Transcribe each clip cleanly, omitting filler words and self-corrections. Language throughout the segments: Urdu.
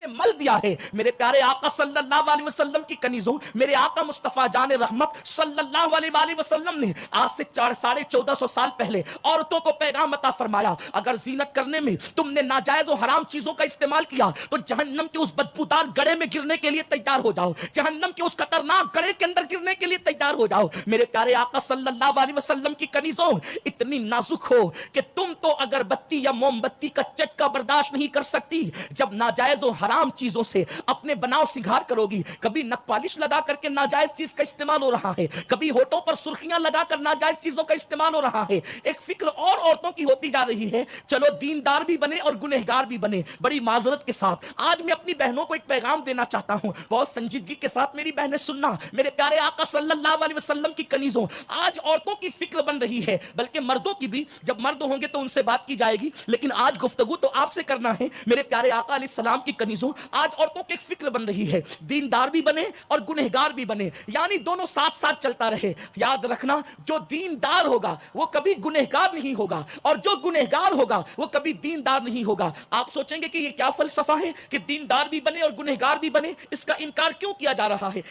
مل دیا ہے میرے پیارے آقا صلی اللہ علیہ وسلم کی کنیزوں، میرے آقا مصطفیٰ جان رحمت صلی اللہ علیہ وآلہ وسلم نے آج سے 1450 سال پہلے عورتوں کو پیغام عطا فرمایا، اگر زینت کرنے میں تم نے ناجائز و حرام چیزوں کا استعمال کیا تو جہنم کے اس بدبودار گڑھے میں گرنے کے لیے تیار ہو جاؤ، جہنم کے اس خطرناک گڑھے کے اندر گرنے کے لیے تیار ہو جاؤ۔ میرے پیارے آقا صلی اللہ علیہ وسلم کی کنیزوں اتنی نازک ہو کہ تم تو اگر بتی یا موم بتی کا چٹکا برداشت نہیں کر سکتی، جب ناجائز و حرام چیزوں سے اپنے بناؤ سنگھار کرو گی، کبھی نک پالش لگا کر کے ناجائز چیز کا استعمال ہو رہا ہے، کبھی ہونٹوں پر سرخیاں لگا کر ناجائز چیزوں کا استعمال ہو رہا ہے، ایک فکر اور عورتوں کی ہوتی جا رہی ہے، چلو دیندار بھی بنے اور گنہگار بھی بنے۔ بڑی معذرت کے ساتھ آج میں اپنی بہنوں کو ایک پیغام دینا چاہتا ہوں، بہت سنجیدگی کے ساتھ میری بہنیں سننا، میرے پیارے آقا صلی اللہ علیہ وسلم کی کنیزوں، آج عورتوں کی فکر بن رہی ہے، بلکہ مردوں کی بھی، جب مرد ہوں گے تو ان سے بات کی جائے گی، لیکن آج گفتگو تو آپ سے کرنا ہے میرے پیارے آقا علیہ السلام کی کنیزوں۔ آج عورتوں کی ایک فکر بن رہی ہے، دیندار بھی بنے اور گنہگار بھی بنے، یعنی دونوں ساتھ ساتھ چلتا رہے۔ یاد رکھنا، جو دیندار ہوگا وہ کبھی گنہگار نہیں ہوگا، اور جو گنہگار ہوگا وہ کبھی دیندار نہیں ہوگا۔ آپ سوچیں گے کہ یہ کیا فلسفہ ہے کہ دیندار بھی بنے اور گنہگار بھی بنے، اس کا انکار کیوں کیا جا رہا ہے؟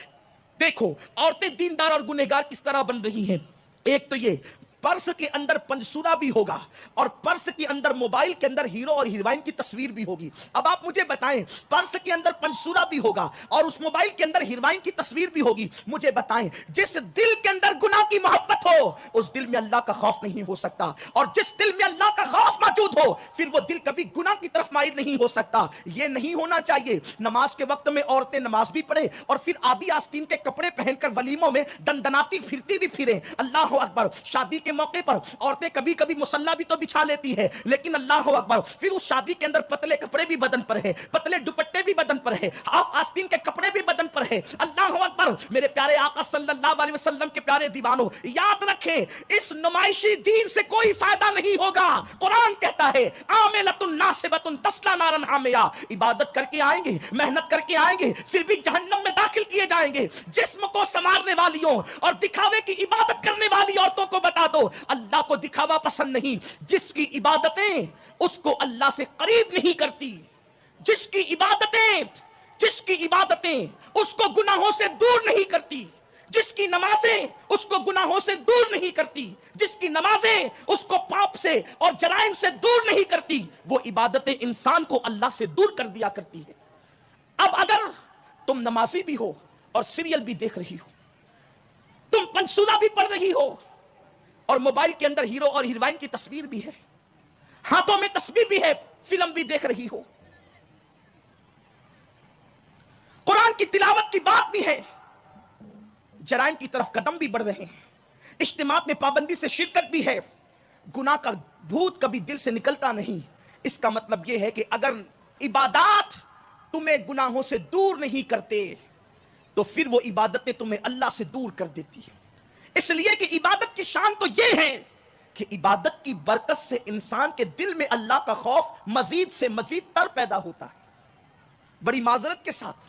دیکھو عورتیں دیندار اور گنہگار کس طرح بن رہی ہیں۔ ایک تو یہ پرس کے اندر پنسورا بھی ہوگا، اور پرس کے اندر موبائل کے اندر ہیرو اور ہیروئن کی تصویر بھی ہوگی۔ اب آپ مجھے بتائیں، پرس کے اندر پنسورا بھی ہوگا اور اس موبائل کے اندر ہیروئن کی تصویر بھی ہوگی، مجھے بتائیں جس دل کے اندر گناہ کی محبت ہو اس دل میں اللہ کا خوف نہیں ہو سکتا، اور جس دل میں اللہ کا خوف موجود ہو پھر وہ دل کبھی گناہ کی طرف مائل نہیں ہو سکتا۔ یہ نہیں ہونا چاہیے نماز کے وقت میں عورتیں نماز بھی پڑھیں اور پھر آدھی آستین کے کپڑے پہن کر ولیموں میں دندناتی پھرتی بھی پھریں۔ اللہ اکبر، شادی کے موقع پر عورتیں کبھی کبھی مصلی بھی تو بچھا لیتی ہے، لیکن اللہ اکبر پھر اس شادی کے اندر پتلے کپڑے بھی بدن پر ہے، پتلے دوپٹے بھی بدن پر ہے، ہاف آستین کے کپڑے بھی بدن پر ہے۔ اللہ اکبر، میرے پیارے آقا صلی اللہ علیہ وسلم کے پیارے دیوانوں، یاد رکھیں اس نمائشی دین سے کوئی فائدہ نہیں ہوگا۔ قرآن کہتا ہے عاملۃ ناصبۃ تصلی نارا حامیہ، عبادت کر کے آئیں گے، محنت کر کے آئیں گے، پھر بھی جہنم میں داخل کیے جائیں گے۔ جسم کو سنوارنے والیوں اور دکھاوے کی عبادت کرنے والی عورتوں کو بتا دو، اللہ کو دکھاوا پسند نہیں، جس کی عبادتیں اس کو اللہ سے قریب نہیں کرتی، جس کی عبادتیں اس کو گناہوں سے دور نہیں کرتی، جس کی نمازیں اس کو گناہوں سے دور نہیں کرتی، جس کی نمازیں اس کو پاپ سے اور جرائم سے دور نہیں کرتی، وہ عبادتیں انسان کو اللہ سے دور کر دیا کرتی ہے۔ اب اگر تم نمازی بھی ہو اور سیریل بھی دیکھ رہی ہو، تم پنسورا بھی پڑھ رہی ہو اور موبائل کے اندر ہیرو اور ہیروئن کی تصویر بھی ہے، ہاتھوں میں تسبیح بھی ہے، فلم بھی دیکھ رہی ہو، قرآن کی تلاوت کی بات بھی ہے، جرائم کی طرف قدم بھی بڑھ رہے ہیں، اجتماعات میں پابندی سے شرکت بھی ہے، گناہ کا بھوت کبھی دل سے نکلتا نہیں۔ اس کا مطلب یہ ہے کہ اگر عبادات تمہیں گناہوں سے دور نہیں کرتے تو پھر وہ عبادتیں تمہیں اللہ سے دور کر دیتی ہیں۔ اس لیے کہ عبادت کی شان تو یہ ہے کہ عبادت کی برکت سے انسان کے دل میں اللہ کا خوف مزید سے مزید تر پیدا ہوتا ہے۔ بڑی معذرت کے ساتھ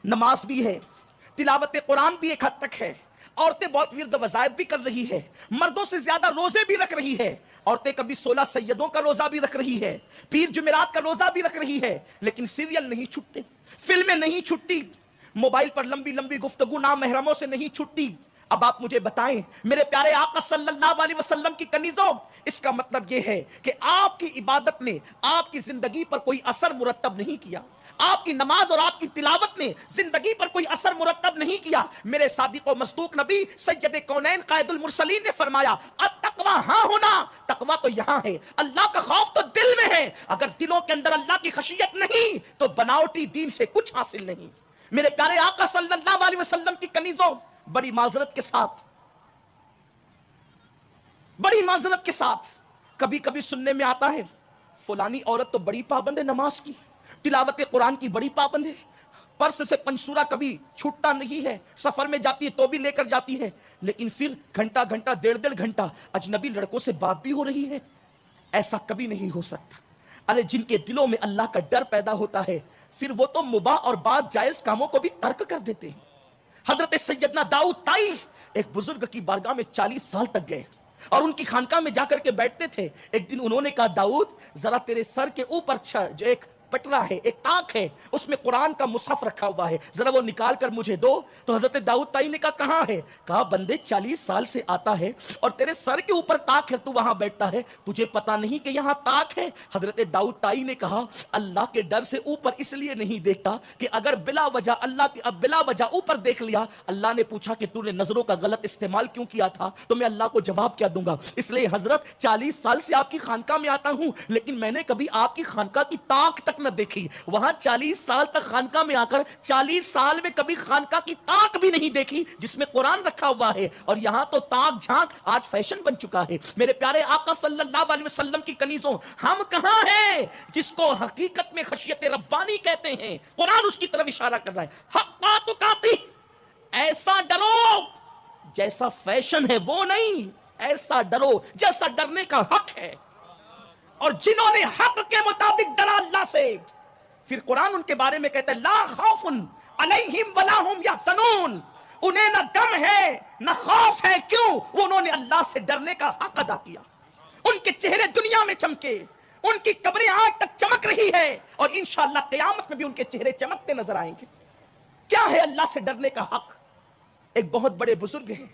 نماز بھی ہے، تلاوت قرآن بھی ایک حد تک ہے، عورتیں بہت ورد وظائف بھی کر رہی ہے، مردوں سے زیادہ روزے بھی رکھ رہی ہے، عورتیں کبھی 16 سیدوں کا روزہ بھی رکھ رہی ہے، پیر جمعرات کا روزہ بھی رکھ رہی ہے، لیکن سیریل نہیں چھٹتے، فلمیں نہیں چھٹتی، موبائل پر لمبی لمبی گفتگو نامحرموں سے نہیں چھٹتی۔ اب آپ مجھے بتائیں میرے پیارے آقا صلی اللہ علیہ وسلم کی کنیزوں، اس کا مطلب یہ ہے کہ آپ کی عبادت نے آپ کی زندگی پر کوئی اثر مرتب نہیں کیا، آپ کی نماز اور آپ کی تلاوت نے زندگی پر کوئی اثر مرتب نہیں کیا۔ میرے صادق و مصدوق نبی سید کونین قائد المرسلین نے فرمایا التقوی ہاں ہونا، تقوی تو یہاں ہے، اللہ کا خوف تو دل میں ہے، اگر دلوں کے اندر اللہ کی خشیت نہیں تو بناوٹی دین سے کچھ حاصل نہیں۔ میرے پیارے آقا صلی اللہ علیہ وسلم کی کنیزوں، بڑی معذرت کے ساتھ کبھی کبھی سننے میں آتا ہے فلانی عورت تو بڑی پابند ہے نماز کی، تلاوت قرآن کی بڑی پابند ہے، پرس سے پنسورا کبھی چھوٹتا نہیں ہے، سفر میں جاتی ہے تو بھی لے کر جاتی ہے، لیکن پھر گھنٹہ گھنٹہ 1.5 گھنٹہ اجنبی لڑکوں سے بات بھی ہو رہی ہے۔ ایسا کبھی نہیں ہو سکتا۔ ارے جن کے دلوں میں اللہ کا ڈر پیدا ہوتا ہے پھر وہ تو مباح اور بعض جائز کاموں کو بھی ترک کر دیتے ہیں۔ حضرت سیدنا داؤد طائی ایک بزرگ کی بارگاہ میں 40 سال تک گئے اور ان کی خانقاہ میں جا کر کے بیٹھتے تھے۔ ایک دن انہوں نے کہا داؤد ذرا تیرے سر کے اوپر جو ایک پٹرا ہے، ایک تاک ہے، اس میں قرآن کا مصحف رکھا ہوا ہے، ذرا وہ نکال کر مجھے دو۔ تو حضرت داؤد طائی نے کہا کہاں ہے؟ کہا بندے 40 سال سے آتا ہے اور تیرے سر کے اوپر تاک ہے، تو وہاں بیٹھتا ہے، تجھے پتا نہیں کہ یہاں تاک ہے؟ حضرت داؤد طائی نے کہا اللہ کے ڈر سے اوپر اس لیے نہیں دیکھتا کہ اگر بلا وجہ اللہ کی بلا وجہ اوپر دیکھ لیا، اللہ نے پوچھا کہ تو نے نظروں کا غلط استعمال کیوں کیا تھا، تو میں اللہ کو جواب کیا دوں گا؟ اس لیے حضرت 40 سال سے آپ کی خانقاہ میں آتا ہوں، لیکن میں نے کبھی آپ کی خانقاہ کی تاک تک نہ دیکھی۔ وہاں 40 سال تک خانقاہ میں آ کر 40 سال میں کبھی خانقاہ کی تاک بھی نہیں دیکھی جس میں قرآن رکھا ہوا ہے، اور یہاں تو تاک جھانک آج فیشن بن چکا ہے۔ میرے پیارے آقا صلی اللہ علیہ وسلم کی کنیزوں، ہم کہاں ہیں جس کو حقیقت میں خشیت ربانی کہتے ہیں؟ قرآن اس کی طرف اشارہ کر رہا ہے، حقا تقاتی، ایسا ڈرو جیسا فیشن ہے وہ نہیں، ایسا ڈرو جیسا ڈرنے کا حق ہے۔ اور جنہوں نے حق کے مطابق ڈرا اللہ سے، پھر قرآن ان کے بارے میں کہتا ہے لا خوف علیہم ولا ہم یحزنون، انہیں نہ غم ہے نہ خوف ہے، کیوں؟ انہوں نے اللہ سے ڈرنے کا حق ادا کیا۔ ان کے چہرے دنیا میں چمکے، ان کی قبریں آج تک چمک رہی ہے، اور انشاءاللہ قیامت میں بھی ان کے چہرے چمکتے نظر آئیں گے۔ کیا ہے اللہ سے ڈرنے کا حق؟ ایک بہت بڑے بزرگ ہیں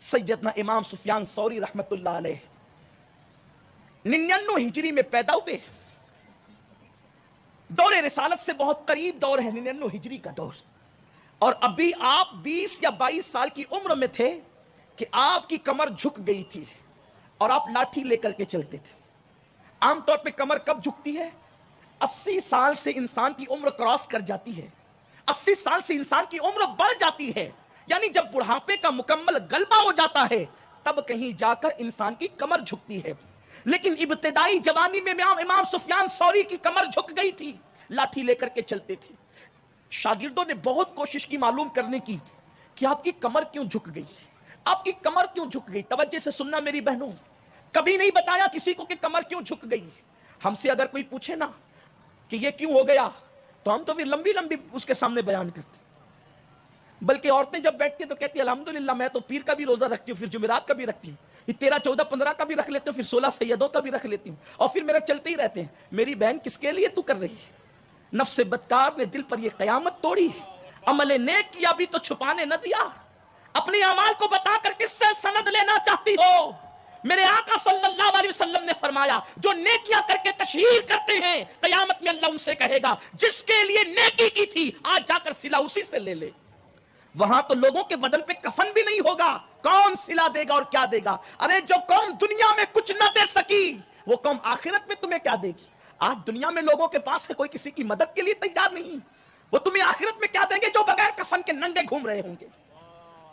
سیدنا امام سفیان ثوری رحمت اللہ علیہ، 99 ہجری میں پیدا ہوئے، دور رسالت سے بہت قریب دور ہے 99 ہجری کا دور، اور ابھی آپ 20 یا 22 سال کی عمر میں تھے کہ آپ کی کمر جھک گئی تھی اور آپ لاٹھی لے کر کے چلتے تھے۔ عام طور پہ کمر کب جھکتی ہے؟ 80 سال سے انسان کی عمر کراس کر جاتی ہے، 80 سال سے انسان کی عمر بڑھ جاتی ہے، یعنی جب بڑھاپے کا مکمل غلبہ ہو جاتا ہے تب کہیں جا کر انسان کی کمر جھکتی ہے۔ لیکن ابتدائی جوانی میں امام سفیان ثوری کی کمر جھک گئی تھی، لاٹھی لے کر کے چلتے تھے۔ شاگردوں نے بہت کوشش کی معلوم کرنے کی کہ آپ کی کمر کیوں جھک گئی، آپ کی کمر کیوں جھک گئی۔ توجہ سے سننا میری بہنوں، کبھی نہیں بتایا کسی کو کہ کمر کیوں جھک گئی۔ ہم سے اگر کوئی پوچھے نا کہ یہ کیوں ہو گیا تو ہم تو پھر لمبی لمبی اس کے سامنے بیان کرتے، بلکہ عورتیں جب بیٹھتی ہیں تو کہتی ہیں الحمدللہ میں تو پیر کا بھی روزہ رکھتی ہوں، پھر جمعرات کا بھی رکھتی ہوں، 13 14 15 کا بھی رکھ لیتی ہوں، پھر 16 سیدوں کا بھی رکھ لیتی ہوں، اور پھر میرے چلتے ہی رہتے ہیں۔ میری بہن کس کے لیے تو کر رہی ہے؟ نفس بدکار نے دل پر یہ قیامت توڑی، عمل نیک کیا بھی تو چھپانے نہ دیا، اپنے اعمال کو بتا کر کس سے سند لینا چاہتی ہو؟ میرے آقا صلی اللہ علیہ وسلم نے فرمایا جو نیکیاں کر کے تشہیر کرتے ہیں قیامت میں اللہ ان سے کہے گا جس کے لیے نیکی کی تھی آج جا کر صلہ اسی سے لے لے۔ وہاں تو لوگوں کے بدن پہ کفن بھی نہیں ہوگا، کون صلہ دے گا اور کیا دے گا؟ ارے جو قوم دنیا میں کچھ نہ دے سکی وہ قوم آخرت میں تمہیں کیا دے گی؟ آج دنیا میں لوگوں کے پاس ہے کوئی کسی کی مدد کے لیے تیار نہیں، وہ تمہیں آخرت میں کیا دیں گے جو بغیر کفن کے ننگے گھوم رہے ہوں گے؟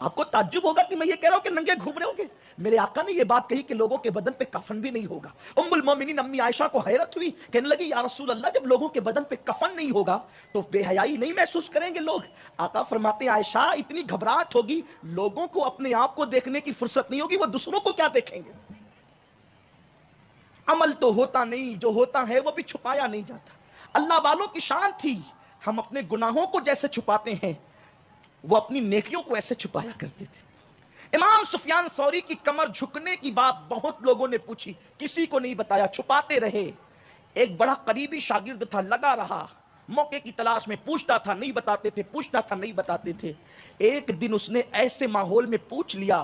آپ کو تعجب ہوگا کہ میں یہ کہہ رہا ہوں کہ ننگے گھوم رہے ہوں گے، میرے آقا نے یہ بات کہی کہ لوگوں کے بدن پہ کفن بھی نہیں ہوگا۔ ام المومنین امی عائشہ کو حیرت ہوئی، کہنے لگی یا رسول اللہ جب لوگوں کے بدن پہ کفن نہیں ہوگا تو بے حیائی نہیں محسوس کریں گے لوگ؟ آقا فرماتے ہیں عائشہ اتنی گھبراہٹ ہوگی، لوگوں کو اپنے آپ کو دیکھنے کی فرصت نہیں ہوگی، وہ دوسروں کو کیا دیکھیں گے؟ عمل تو ہوتا نہیں، جو ہوتا ہے وہ بھی چھپایا نہیں جاتا۔ اللہ والوں کی شان تھی، ہم اپنے گناہوں کو جیسے چھپاتے ہیں وہ اپنی نیکیوں کو ایسے چھپایا کرتے تھے۔ امام سفیان ثوری کی کمر جھکنے کی بات بہت لوگوں نے پوچھی، کسی کو نہیں بتایا، چھپاتے رہے۔ ایک بڑا قریبی شاگرد تھا، لگا رہا، موقع کی تلاش میں پوچھتا تھا نہیں بتاتے تھے، پوچھتا تھا نہیں بتاتے تھے۔ ایک دن اس نے ایسے ماحول میں پوچھ لیا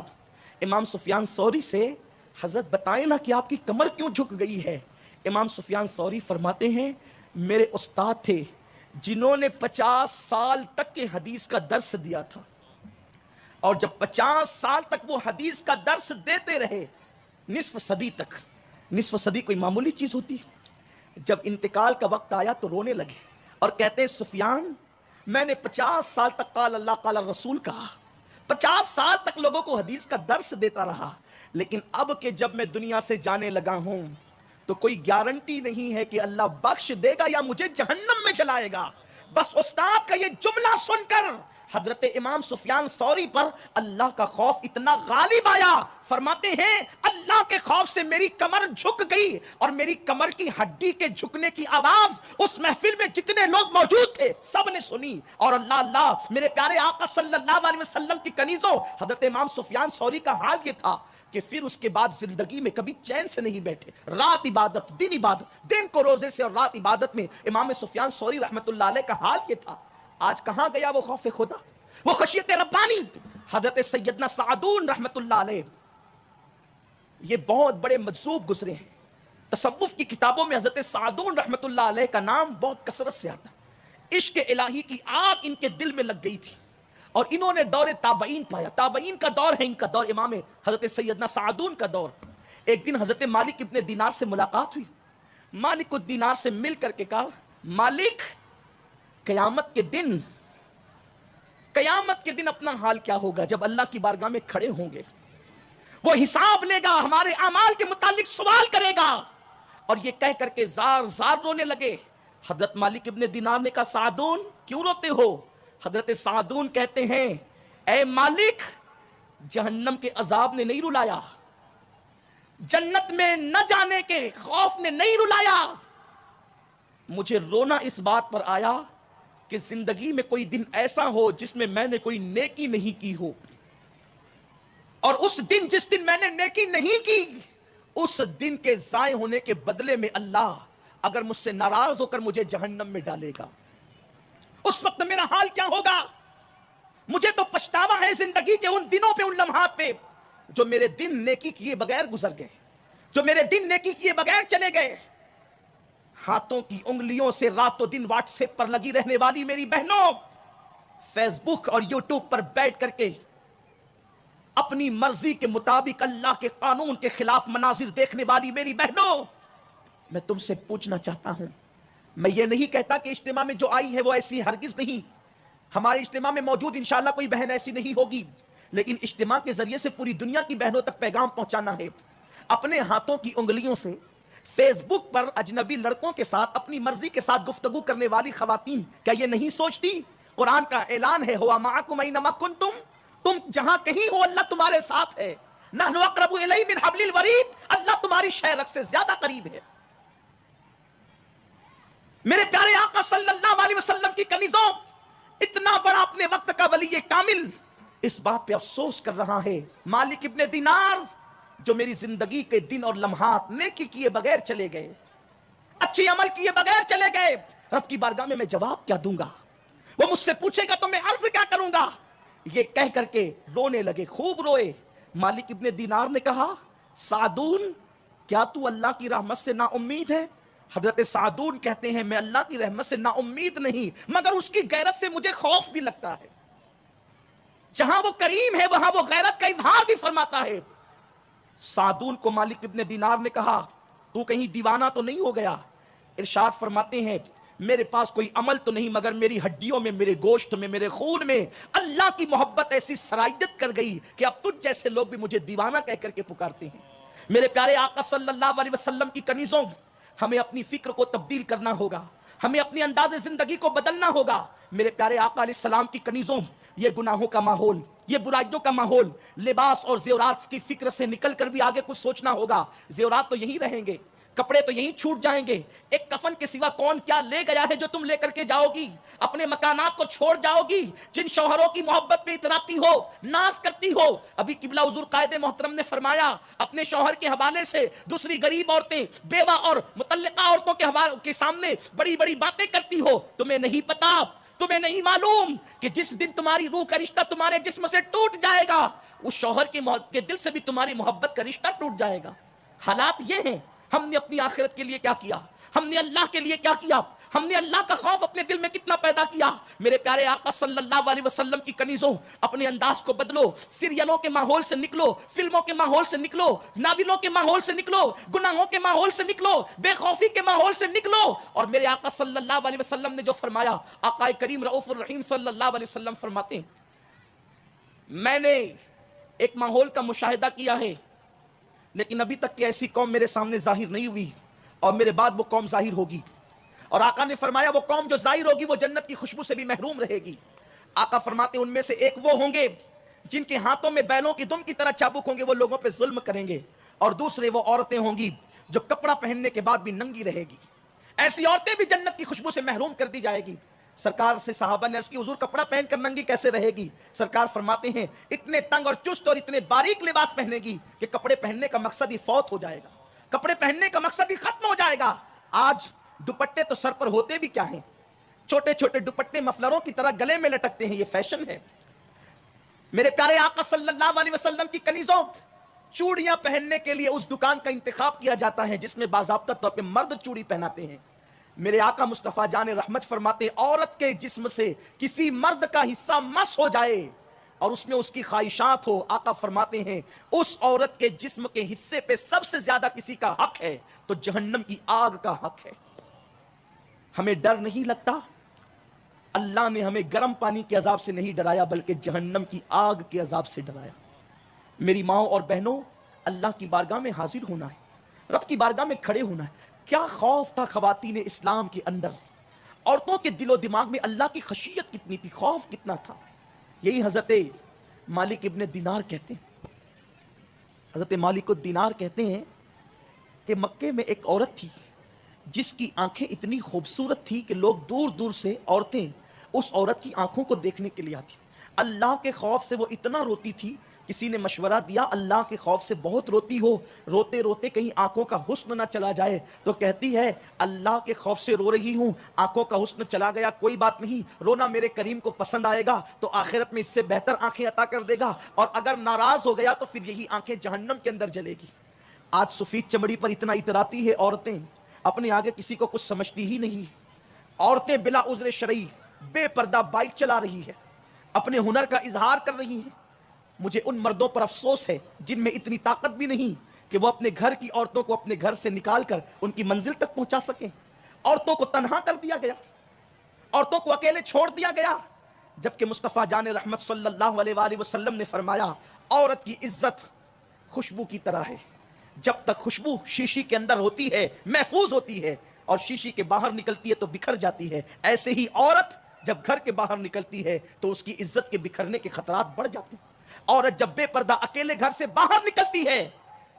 امام سفیان ثوری سے، حضرت بتائیں نا کہ آپ کی کمر کیوں جھک گئی ہے؟ امام سفیان ثوری فرماتے ہیں میرے استاد تھے جنہوں نے 50 سال تک کے حدیث کا درس دیا تھا، اور جب 50 سال تک وہ حدیث کا درس دیتے رہے، نصف صدی تک، نصف صدی کوئی معمولی چیز ہوتی ہے، جب انتقال کا وقت آیا تو رونے لگے اور کہتے ہیں سفیان میں نے 50 سال تک قال اللہ قال رسول کہا، 50 سال تک لوگوں کو حدیث کا درس دیتا رہا، لیکن اب کہ جب میں دنیا سے جانے لگا ہوں تو کوئی گارنٹی نہیں ہے کہ اللہ بخش دے گا یا مجھے جہنم میں جلائے گا۔ بس استاد کا یہ جملہ سن کر حضرت امام سفیان ثوری پر اللہ کا خوف اتنا غالب آیا، فرماتے ہیں اللہ کے خوف سے میری کمر جھک گئی، اور میری کمر کی ہڈی کے جھکنے کی آواز اس محفل میں جتنے لوگ موجود تھے سب نے سنی، اور اللہ اللہ میرے پیارے آقا صلی اللہ علیہ وسلم کی کنیزوں، حضرت امام سفیان ثوری کا حال یہ تھا، کہ پھر اس کے بعد زندگی میں کبھی چین سے نہیں بیٹھے. رات عبادت، دن عبادت، دن کو روزے سے اور رات عبادت میں. امام سفیان ثوری رحمت اللہ علیہ کا حال یہ تھا. آج کہاں گیا وہ خوف خدا، وہ خشیت ربانی؟ حضرت سیدنا سعدون رحمت اللہ علیہ یہ بہت بڑے مجذوب گزرے ہیں. تصوف کی کتابوں میں حضرت سعدون رحمت اللہ علیہ کا نام بہت کثرت سے آتا. عشق الہی کی آگ ان کے دل میں لگ گئی تھی اور انہوں نے دور تابعین پایا. تابعین کا دور ہے ان کا دور، امام حضرت سیدنا سعدون کا دور. ایک دن حضرت مالک ابن دینار سے ملاقات ہوئی. مالک الدینار سے مل کر کے کہا، مالک قیامت کے دن اپنا حال کیا ہوگا جب اللہ کی بارگاہ میں کھڑے ہوں گے؟ وہ حساب لے گا، ہمارے اعمال کے متعلق سوال کرے گا. اور یہ کہہ کر کے زار زار رونے لگے. حضرت مالک ابن دینار نے کہا، سعدون کیوں روتے ہو؟ حضرت سعدون کہتے ہیں، اے مالک، جہنم کے عذاب نے نہیں رلایا، جنت میں نہ جانے کے خوف نے نہیں رلایا. مجھے رونا اس بات پر آیا کہ زندگی میں کوئی دن ایسا ہو جس میں میں نے کوئی نیکی نہیں کی ہو، اور اس دن جس دن میں نے نیکی نہیں کی، اس دن کے ضائع ہونے کے بدلے میں اللہ اگر مجھ سے ناراض ہو کر مجھے جہنم میں ڈالے گا، اس وقت میرا حال کیا ہوگا؟ مجھے تو پچھتاوا ہے زندگی کے ان دنوں پہ، ان لمحات پہ جو میرے دن نیکی کیے بغیر گزر گئے، جو میرے دن نیکی کیے بغیر چلے گئے. ہاتھوں کی انگلیوں سے راتوں دن واٹس ایپ پر لگی رہنے والی میری بہنوں، فیس بک اور یوٹیوب پر بیٹھ کر کے اپنی مرضی کے مطابق اللہ کے قانون کے خلاف مناظر دیکھنے والی میری بہنوں، میں تم سے پوچھنا چاہتا ہوں. میں یہ نہیں کہتا کہ اجتماع میں جو آئی ہے وہ ایسی، ہرگز نہیں. ہمارے اجتماع میں موجود انشاءاللہ کوئی بہن ایسی نہیں ہوگی، لیکن اجتماع کے ذریعے سے پوری دنیا کی بہنوں تک پیغام پہنچانا ہے. اپنے ہاتھوں کی انگلیوں سے فیس بک پر اجنبی لڑکوں کے ساتھ اپنی مرضی کے ساتھ گفتگو کرنے والی خواتین کیا یہ نہیں سوچتی؟ قرآن کا اعلان ہے، ہوا معکم اینما کنتم، تم جہاں کہیں ہو اللہ تمہارے ساتھ ہے. نحن اقرب الیہ من حبل الورید، اللہ تمہاری شہرک سے زیادہ قریب ہے. میرے پیارے آقا صلی اللہ علیہ وسلم کی کنیزوں، اتنا بڑا اپنے وقت کا ولی کامل اس بات پہ افسوس کر رہا ہے، مالک ابن دینار جو میری زندگی کے دن اور لمحات نیکی کیے بغیر چلے گئے، اچھی عمل کیے بغیر چلے گئے، رب کی بارگاہ میں جواب کیا دوں گا؟ وہ مجھ سے پوچھے گا تو میں عرض کیا کروں گا؟ یہ کہہ کر کے رونے لگے، خوب روئے. مالک ابن دینار نے کہا، سعدون کیا تو اللہ کی رحمت سے نا امید ہے؟ حضرت سعدون کہتے ہیں، میں اللہ کی رحمت سے نا امید نہیں، مگر اس کی غیرت سے مجھے خوف بھی لگتا ہے. جہاں وہ کریم ہے وہاں وہ غیرت کا اظہار بھی فرماتا ہے. سعدون کو مالک ابن دینار نے کہا، تو کہیں دیوانہ تو نہیں ہو گیا؟ ارشاد فرماتے ہیں، میرے پاس کوئی عمل تو نہیں، مگر میری ہڈیوں میں، میرے گوشت میں، میرے خون میں اللہ کی محبت ایسی سرائیت کر گئی کہ اب تجھ جیسے لوگ بھی مجھے دیوانہ کہہ کر کے پکارتے ہیں. میرے پیارے آقا صلی اللہ علیہ وسلم کی کنیزوں، ہمیں اپنی فکر کو تبدیل کرنا ہوگا، ہمیں اپنی انداز زندگی کو بدلنا ہوگا. میرے پیارے آقا علیہ السلام کی کنیزوں، یہ گناہوں کا ماحول، یہ برائیوں کا ماحول، لباس اور زیورات کی فکر سے نکل کر بھی آگے کچھ سوچنا ہوگا. زیورات تو یہی رہیں گے، کپڑے تو یہیں چھوٹ جائیں گے، ایک کفن کے سوا کون کیا لے گیا ہے جو تم لے کر کے جاؤ گی؟ اپنے مکانات کو چھوڑ جاؤ گی، جن شوہروں کی محبت پہ اتراتی ہو، ناز کرتی ہو. ابھی قبلہ حضور قائد محترم نے فرمایا، اپنے شوہر کے حوالے سے دوسری غریب عورتیں، بیوہ اور مطلقہ عورتوں کے سامنے بڑی بڑی باتیں کرتی ہو. تمہیں نہیں پتا، تمہیں نہیں معلوم کہ جس دن تمہاری روح کا رشتہ تمہارے جسم سے ٹوٹ جائے گا، اس شوہر کے دل سے بھی تمہاری محبت کا رشتہ ٹوٹ جائے گا. حالات یہ ہیں. ہم نے اپنی آخرت کے لیے کیا کیا؟ ہم نے اللہ کے لیے کیا کیا؟ ہم نے اللہ کا خوف اپنے دل میں کتنا پیدا کیا؟ میرے پیارے آقا صلی اللہ علیہ وسلم کی کنیزوں، اپنے انداز کو بدلو، سیریلوں کے ماحول سے نکلو، فلموں کے ماحول سے نکلو، ناولوں کے ماحول سے نکلو، گناہوں کے ماحول سے نکلو، بے خوفی کے ماحول سے نکلو. اور میرے آقا صلی اللہ علیہ وسلم نے جو فرمایا، آقا کریم رؤوف الرحیم صلی اللہ علیہ وسلم فرماتے ہیں، میں نے ایک ماحول کا مشاہدہ کیا ہے، لیکن ابھی تک کہ ایسی قوم میرے سامنے ظاہر نہیں ہوئی، اور میرے بعد وہ قوم ظاہر ہوگی. اور آقا نے فرمایا، وہ قوم جو ظاہر ہوگی وہ جنت کی خوشبو سے بھی محروم رہے گی. آقا فرماتے ان میں سے ایک وہ ہوں گے جن کے ہاتھوں میں بیلوں کی دم کی طرح چابک ہوں گے، وہ لوگوں پہ ظلم کریں گے. اور دوسرے وہ عورتیں ہوں گی جو کپڑا پہننے کے بعد بھی ننگی رہے گی. ایسی عورتیں بھی جنت کی خوشبو سے محروم کر دی جائے گی. سرکار سے صحابہ نے عرض کی حضور کپڑا پہن کر ننگی کیسے رہے گی؟ سرکار فرماتے ہیں اتنے تنگ اور چست اور اتنے باریک لباس پہنے گی کہ کپڑے پہننے کا مقصد ہی فوت ہو جائے گا، کپڑے پہننے کا مقصد ہی ختم ہو جائے گا۔ آج دوپٹے تو سر پر ہوتے بھی کیا ہیں، چھوٹے چھوٹے دوپٹے مفلروں کی طرح گلے میں لٹکتے ہیں، یہ فیشن ہے۔ میرے پیارے آقا صلی اللہ علیہ وسلم کی کنیزوں، چوڑیاں پہننے کے لیے اس دکان کا انتخاب کیا جاتا ہے جس میں باضابطہ طور پہ مرد چوڑی پہناتے ہیں۔ میرے آقا مصطفیٰ جان رحمت فرماتے ہیں عورت کے جسم سے کسی مرد کا حصہ مس ہو جائے اور اس میں اس کی خواہشات ہو، آقا فرماتے ہیں اس عورت کے جسم کے حصے پہ سب سے زیادہ کسی کا حق ہے تو جہنم کی آگ کا حق ہے۔ ہمیں ڈر نہیں لگتا؟ اللہ نے ہمیں گرم پانی کے عذاب سے نہیں ڈرایا بلکہ جہنم کی آگ کے عذاب سے ڈرایا۔ میری ماؤں اور بہنوں، اللہ کی بارگاہ میں حاضر ہونا ہے، رب کی بارگاہ میں کھڑے ہونا ہے۔ کیا خوف تھا خواتین اسلام کے اندر، عورتوں کے دل و دماغ میں اللہ کی خشیت کتنی تھی، خوف کتنا تھا۔ یہی حضرت مالک ابن دینار کہتے ہیں، حضرت مالک الدینار کہتے ہیں کہ مکے میں ایک عورت تھی جس کی آنکھیں اتنی خوبصورت تھی کہ لوگ دور دور سے عورتیں اس عورت کی آنکھوں کو دیکھنے کے لیے آتی تھی۔ اللہ کے خوف سے وہ اتنا روتی تھی، کسی نے مشورہ دیا اللہ کے خوف سے بہت روتی ہو، روتے روتے کہیں آنکھوں کا حسن نہ چلا جائے، تو کہتی ہے اللہ کے خوف سے رو رہی ہوں، آنکھوں کا حسن چلا گیا کوئی بات نہیں، رونا میرے کریم کو پسند آئے گا تو آخرت میں اس سے بہتر آنکھیں عطا کر دے گا، اور اگر ناراض ہو گیا تو پھر یہی آنکھیں جہنم کے اندر جلے گی۔ آج سفید چمڑی پر اتنا اتراتی ہے عورتیں، اپنے آگے کسی کو کچھ سمجھتی ہی نہیں۔ عورتیں بلا عذر شرعی بے پردہ بائک چلا رہی ہے، اپنے ہنر کا اظہار کر رہی ہیں۔ مجھے ان مردوں پر افسوس ہے جن میں اتنی طاقت بھی نہیں کہ وہ اپنے گھر کی عورتوں کو اپنے گھر سے نکال کر ان کی منزل تک پہنچا سکیں۔ عورتوں کو تنہا کر دیا گیا، عورتوں کو اکیلے چھوڑ دیا گیا، جبکہ مصطفیٰ جان رحمت صلی اللہ علیہ وآلہ وسلم نے فرمایا عورت کی عزت خوشبو کی طرح ہے، جب تک خوشبو شیشی کے اندر ہوتی ہے محفوظ ہوتی ہے اور شیشی کے باہر نکلتی ہے تو بکھر جاتی ہے، ایسے ہی عورت جب گھر کے باہر نکلتی ہے تو اس کی عزت کے بکھرنے کے خطرات بڑھ جاتے ہیں۔ عورت جب بے پردہ اکیلے گھر سے باہر نکلتی ہے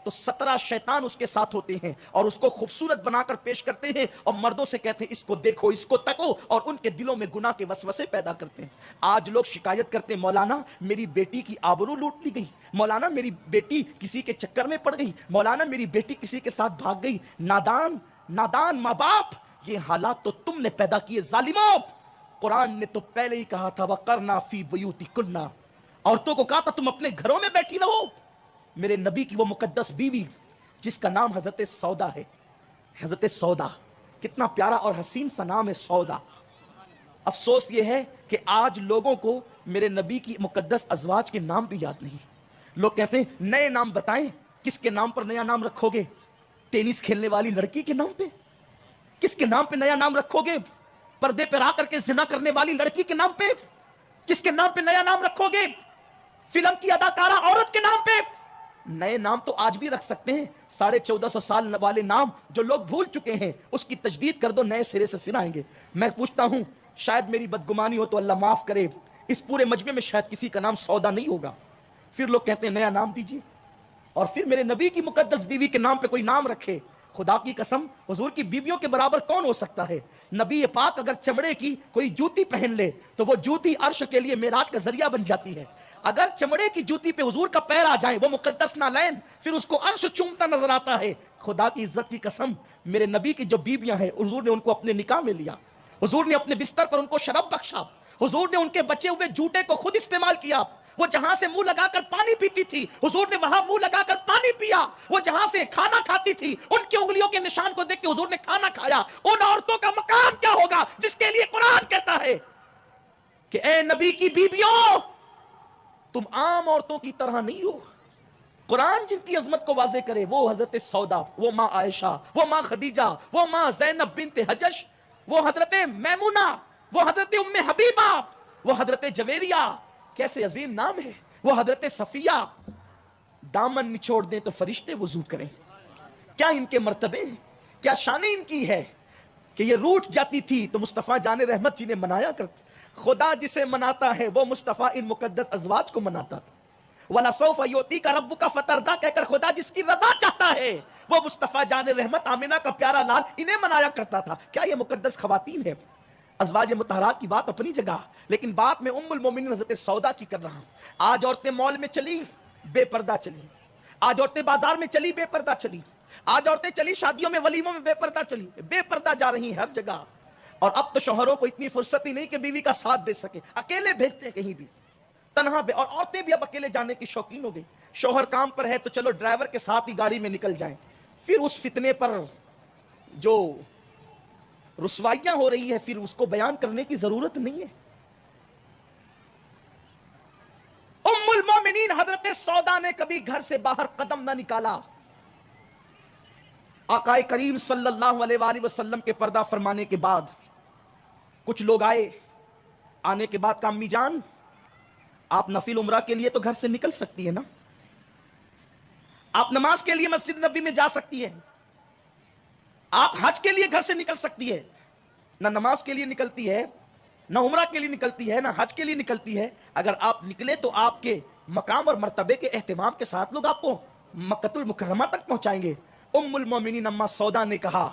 تو 17 شیطان اس کے ساتھ ہوتے ہیں اور اس کو خوبصورت بنا کر پیش کرتے ہیں اور مردوں سے کہتے ہیں اس کو دیکھو اس کو تکو، اور ان کے دلوں میں گناہ کے وسوسے پیدا کرتے ہیں۔ آج لوگ شکایت کرتے ہیں مولانا میری بیٹی کی آبرو لوٹ لی گئی، مولانا میری بیٹی کسی کے چکر میں پڑ گئی، مولانا میری بیٹی کسی کے ساتھ بھاگ گئی۔ نادان ماں باپ، یہ حالات تو تم نے پیدا کیے ظالموں۔ قرآن نے تو پہلے ہی کہا تھا وَقَرْنَا فِي بُيُوتِكُنَّ، عورتوں کو کہا تھا تم اپنے گھروں میں بیٹھی رہو۔ میرے نبی کی وہ مقدس بیوی جس کا نام حضرت سودا ہے، حضرت سودا، کتنا پیارا اور حسین سا نام ہے سودا۔ افسوس یہ ہے کہ آج لوگوں کو میرے نبی کی مقدس ازواج کے نام بھی یاد نہیں۔ لوگ کہتے ہیں نئے نام بتائیں، کس کے نام پر نیا نام رکھو گے؟ ٹینس کھیلنے والی لڑکی کے نام پہ؟ کس کے نام پہ نیا نام رکھو گے؟ پردے پر آ کر کے زنا کرنے والی لڑکی کے نام پہ؟ کس کے نام پہ نیا نام رکھو گے؟ فلم کی اداکارہ عورت کے نام پہ؟ نئے نام تو آج بھی رکھ سکتے ہیں، 1450 سال والے نام جو لوگ بھول چکے ہیں اس کی تجدید کر دو، نئے سرے سے پھر آئیں گے۔ میں پوچھتا ہوں، شاید میری بدگمانی ہو تو اللہ معاف کرے، اس پورے مجمع میں شاید کسی کا نام سودا نہیں ہوگا، پھر لوگ کہتے ہیں نیا نام دیجیے، اور پھر میرے نبی کی مقدس بیوی کے نام پہ کوئی نام رکھے۔ خدا کی قسم حضور کی بیویوں کے برابر کون ہو سکتا ہے؟ نبی پاک اگر چمڑے کی کوئی جوتی پہن لے تو وہ جوتی عرش کے لیے معراج کا ذریعہ بن جاتی ہے۔ اگر چمڑے کی جوتی پہ حضور کا پیر آ جائے وہ مقدس نالین، پھر اس کو عرش چومتا نظر آتا ہے۔ خدا کی عزت کی قسم میرے نبی کی جو بیویاں ہیں حضور نے ان کو اپنے نکاح میں لیا، حضور نے اپنے بستر پر ان کو شراب بخشا، حضور نے ان کے بچے ہوئے جوتے کو خود استعمال کیا۔ وہ جہاں سے منہ لگا کر پانی پیتی تھی حضور نے وہاں منہ لگا کر پانی پیا، وہ جہاں سے کھانا کھاتی تھی ان کی انگلیوں کے نشان کو دیکھ کے حضور نے کھانا کھایا۔ ان عورتوں کا مقام کیا ہوگا جس کے لیے قرآن کہتا ہے کہ اے نبی کی بیویوں تم عام عورتوں کی طرح نہیں ہو۔ قرآن جن کی عظمت کو واضح کرے وہ حضرت سودا، وہ ماں عائشہ، وہ ماں خدیجہ، وہ ماں زینب بنت حجش، وہ حضرت میمونہ، وہ حضرت ام حبیبہ، وہ حضرت جویریہ، کیسے عظیم نام ہے، وہ حضرت صفیہ۔ دامن نچوڑ دیں تو فرشتے وضو کریں، کیا ان کے مرتبے ہیں، کیا شان ان کی ہے کہ یہ روٹھ جاتی تھی تو مصطفیٰ جان رحمت جنہیں منایا کرتے۔ خدا جسے مناتا ہے وہ مصطفیٰ ان مقدس ازواج کو مناتا تھا۔ وَلَسَوْفَ يُعْطِيكَ رَبُّكَ فَتَرْضَىٰ کہہ کر خدا جس کی رضا چاہتا ہے وہ مصطفیٰ جان رحمت آمنہ کا پیارا لال انہیں منایا کرتا تھا۔ کیا یہ مقدس خواتین ہے؟ ازواج مطہرات کی بات اپنی جگہ، لیکن بات میں ام المومنین حضرت سودا کی کر رہا ہوں۔ آج عورتیں مال میں چلی بے پردہ چلی، آج عورتیں بازار میں چلی بے پردہ چلی، آج عورتیں چلی شادیوں میں ولیموں میں بے پردہ چلی، بے پردہ جا رہی ہیں ہر جگہ۔ اور اب تو شوہروں کو اتنی فرصت ہی نہیں کہ بیوی کا ساتھ دے سکے، اکیلے بھیجتے ہیں کہیں بھی تنہا بے، اور عورتیں بھی اب اکیلے جانے کی شوقین ہو گئی۔ شوہر کام پر ہے تو چلو ڈرائیور کے ساتھ ہی گاڑی میں نکل جائیں، پھر اس فتنے پر جو رسوائیاں ہو رہی ہے پھر اس کو بیان کرنے کی ضرورت نہیں ہے۔ ام المومنین حضرت سودا نے کبھی گھر سے باہر قدم نہ نکالا۔ آقا کریم صلی اللہ علیہ وآلہ وسلم کے پردہ فرمانے کے بعد کچھ لوگ آئے، آنے کے بعد کہا امی جان آپ نفل عمرہ کے لیے تو گھر سے نکل سکتی ہے نا، آپ نماز کے لیے مسجد نبی میں جا سکتی ہے، آپ حج کے لیے گھر سے نکل سکتی ہے، نہ نماز کے لیے نکلتی ہے، نہ عمرہ کے لیے نکلتی ہے، نہ حج کے لیے نکلتی ہے۔ اگر آپ نکلے تو آپ کے مقام اور مرتبے کے اہتمام کے ساتھ لوگ آپ کو مکۃ المکرمہ تک پہنچائیں گے۔ ام المومنین اما سودا نے کہا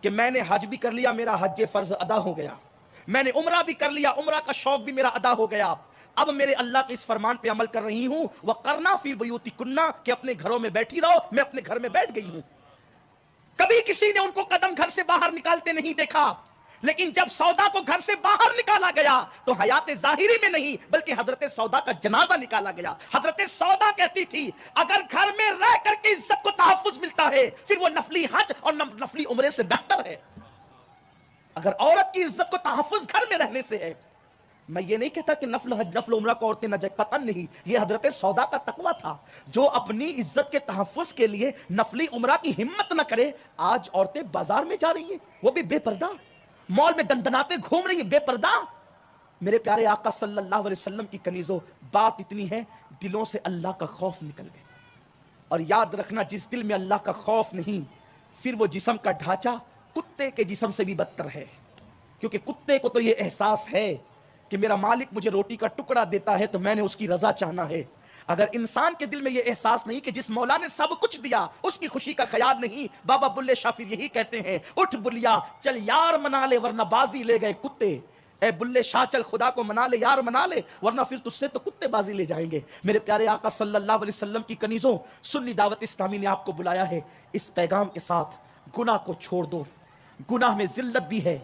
کہ میں نے حج بھی کر لیا، میرا حج فرض ادا ہو گیا، میں نے عمرہ بھی کر لیا، عمرہ کا شوق بھی میرا ادا ہو گیا، اب میرے اللہ کے اس فرمان پہ عمل کر رہی ہوں، وَقَرْنَا فِي بُيُوتِكُنَّ کہ اپنے گھروں میں بیٹھی رہو، میں اپنے گھر میں بیٹھ گئی ہوں۔ کبھی کسی نے ان کو قدم گھر سے باہر نکالتے نہیں دیکھا، لیکن جب سودا کو گھر سے باہر نکالا گیا تو حیات ظاہری میں نہیں بلکہ حضرت سودا کا جنازہ نکالا گیا۔ حضرت سودا کہتی تھی اگر گھر میں رہ کر کے عزت کو تحفظ ملتا ہے پھر وہ نفلی حج اور نفلی عمرے سے بہتر ہے۔ اگر عورت کی عزت کو تحفظ گھر میں رہنے سے ہے، میں یہ نہیں کہتا کہ نفل حج نفل عمرہ کو عورتیں نہ جائیں، قطعاً نہیں، یہ حضرت سودا کا تقویٰ تھا جو اپنی عزت کے تحفظ کے لیے نفلی عمرہ کی ہمت نہ کرے۔ آج عورتیں بازار میں جا رہی ہیں وہ بھی بے پردہ، مال میں دندناتے گھوم رہی ہیں بے پردہ۔ میرے پیارے آقا صلی اللہ علیہ وسلم کی کنیزوں، بات اتنی ہے دلوں سے اللہ کا خوف نکل گئے۔ اور یاد رکھنا جس دل میں اللہ کا خوف نہیں پھر وہ جسم کا ڈھانچہ کتے کے جسم سے بھی بدتر ہے، کیونکہ کتے کو تو یہ احساس ہے کہ میرا مالک مجھے روٹی کا ٹکڑا دیتا ہے تو میں نے اس کی رضا چاہنا ہے۔ اگر انسان کے دل میں یہ احساس نہیں کہ جس مولا نے سب کچھ دیا اس کی خوشی کا خیال نہیں، بابا بلے شاہ پھر یہی کہتے ہیں اٹھ بلیا چل یار منا لے ورنہ بازی لے گئے کتے۔ اے بلے شاہ چل خدا کو منا لے، یار منا لے، ورنہ پھر تجھ سے تو کتے بازی لے جائیں گے۔ میرے پیارے آقا صلی اللہ علیہ وسلم کی کنیزوں، سنی دعوت اسلامی نے آپ کو بلایا ہے اس پیغام کے ساتھ، گناہ کو چھوڑ دو۔ گناہ میں ذلت بھی ہے،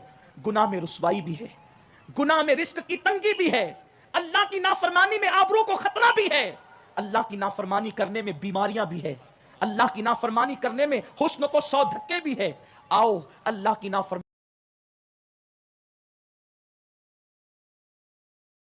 گناہ میں رسوائی بھی ہے، گناہ میں رزق کی تنگی بھی ہے، اللہ کی نافرمانی میں آبرو کو خطرہ بھی ہے، اللہ کی نافرمانی کرنے میں بیماریاں بھی ہے، اللہ کی نافرمانی کرنے میں حسن کو 100 دھکے بھی ہے۔ آؤ اللہ کی نافرمانی